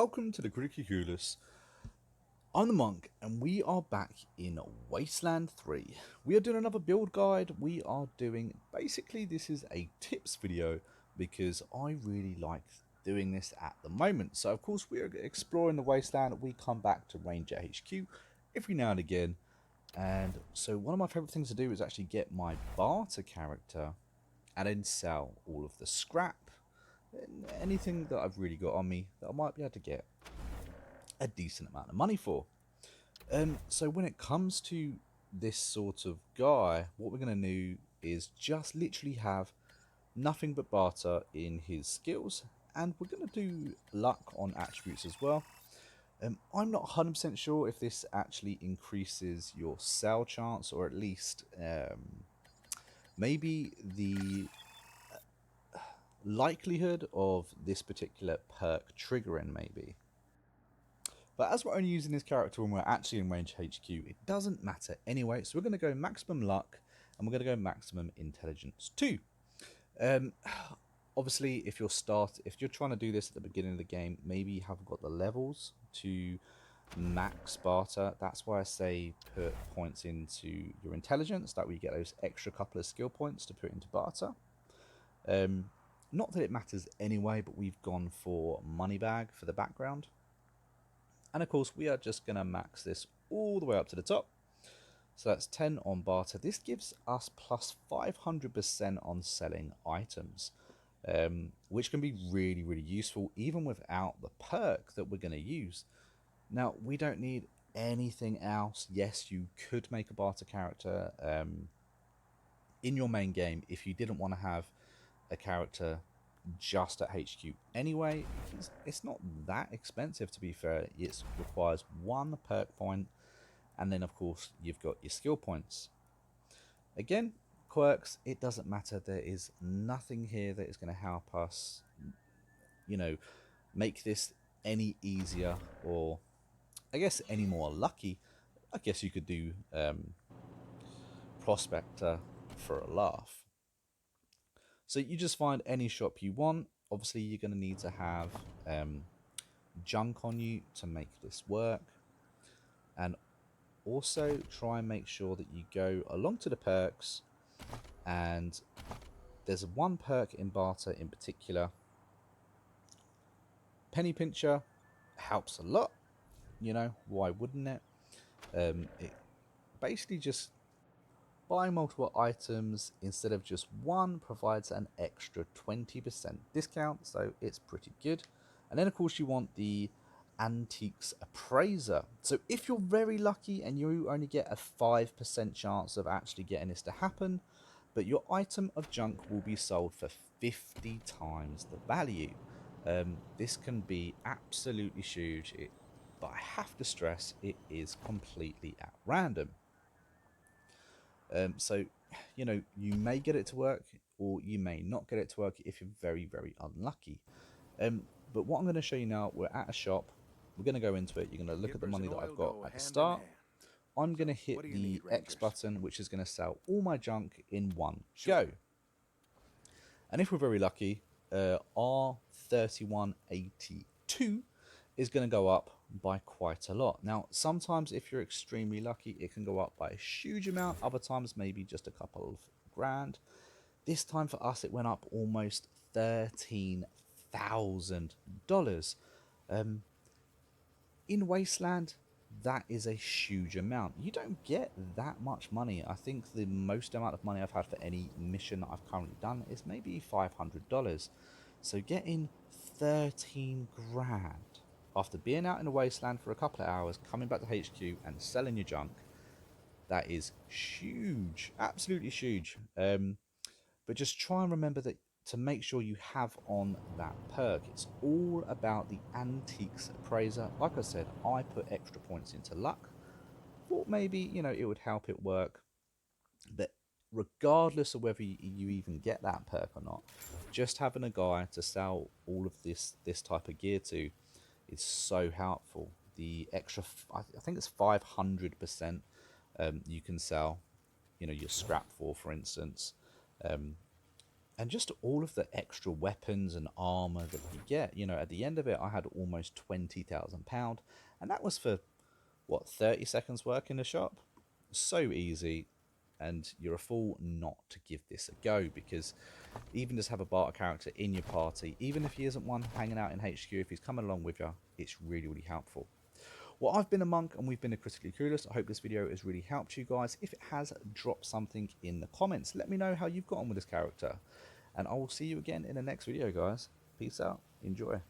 Welcome to the Criticulus. I'm the Monk, and we are back in Wasteland 3. We are doing another build guide. We are doing, basically this is a tips video because I really like doing this at the moment. So of course we are exploring the Wasteland. We come back to Ranger HQ every now and again. And so one of my favourite things to do is actually get my barter character and then sell all of the scrap. Anything that I've really got on me that I might be able to get a decent amount of money for. So when it comes to this sort of guy, what we're going to do is just literally have nothing but barter in his skills, and we're going to do luck on attributes as well. I'm not 100% sure if this actually increases your sell chance, or at least maybe the likelihood of this particular perk triggering maybe. But as we're only using this character when we're actually in range HQ, it doesn't matter anyway. So we're going to go maximum luck and we're going to go maximum intelligence too. Obviously, if you're trying to do this at the beginning of the game, maybe you haven't got the levels to max barter. That's why I say put points into your intelligence. That way you get those extra couple of skill points to put into barter. Not that it matters anyway, but we've gone for money bag for the background. And of course, we are just going to max this all the way up to the top. So that's 10 on barter. This gives us plus 500% on selling items, which can be really, really useful, even without the perk that we're going to use. Now, we don't need anything else. Yes, you could make a barter character in your main game if you didn't want to have a character just at HQ anyway. It's not that expensive, to be fair. It requires one perk point, and then of course you've got your skill points. Again, quirks, it doesn't matter. There is nothing here that is going to help us, make this any easier, or I guess any more lucky. I guess you could do Prospector for a laugh. So you just find any shop you want. Obviously, you're going to need to have junk on you to make this work. And also try and make sure that you go along to the perks. And there's one perk in barter in particular. Penny Pincher helps a lot. Why wouldn't it? It basically just buy multiple items instead of just one provides an extra 20% discount, so it's pretty good. And then of course you want the Antiques Appraiser. So if you're very lucky and you only get a 5% chance of actually getting this to happen, but your item of junk will be sold for 50 times the value. This can be absolutely huge, but I have to stress it is completely at random. So, you may get it to work or you may not get it to work if you're very, very unlucky. But what I'm going to show you now, we're at a shop. We're going to go into it. You're going to look at the money that I've got at the start. I'm going to hit the X button, which is going to sell all my junk in one go. And if we're very lucky, R3182 is going to go up by quite a lot. Now, sometimes if you're extremely lucky, it can go up by a huge amount. Other times, maybe just a couple of grand. This time for us, it went up almost $13,000. In Wasteland, that is a huge amount. You don't get that much money. I think the most amount of money I've had for any mission that I've currently done is maybe $500. So getting 13 grand after being out in the Wasteland for a couple of hours, coming back to HQ and selling your junk, that is huge, absolutely huge. But just try and remember that to make sure you have on that perk. It's all about the Antiques Appraiser. Like I said, I put extra points into luck. Thought maybe, it would help it work. But regardless of whether you even get that perk or not, just having a guy to sell all of this type of gear to is so helpful. The extra, I think it's 500% you can sell, your scrap for instance. And just all of the extra weapons and armor that you get. You know, at the end of it, I had almost £20,000, and that was for what, 30 seconds work in the shop. So easy, and you're a fool not to give this a go, because even just have a barter character in your party, even if he isn't one hanging out in HQ, if he's coming along with you, it's really, really helpful. Well, I've been a monk and we've been a Critically Clueless. I hope this video has really helped you guys. If it has, drop something in the comments. Let me know how you've got on with this character. And I will see you again in the next video, guys. Peace out. Enjoy.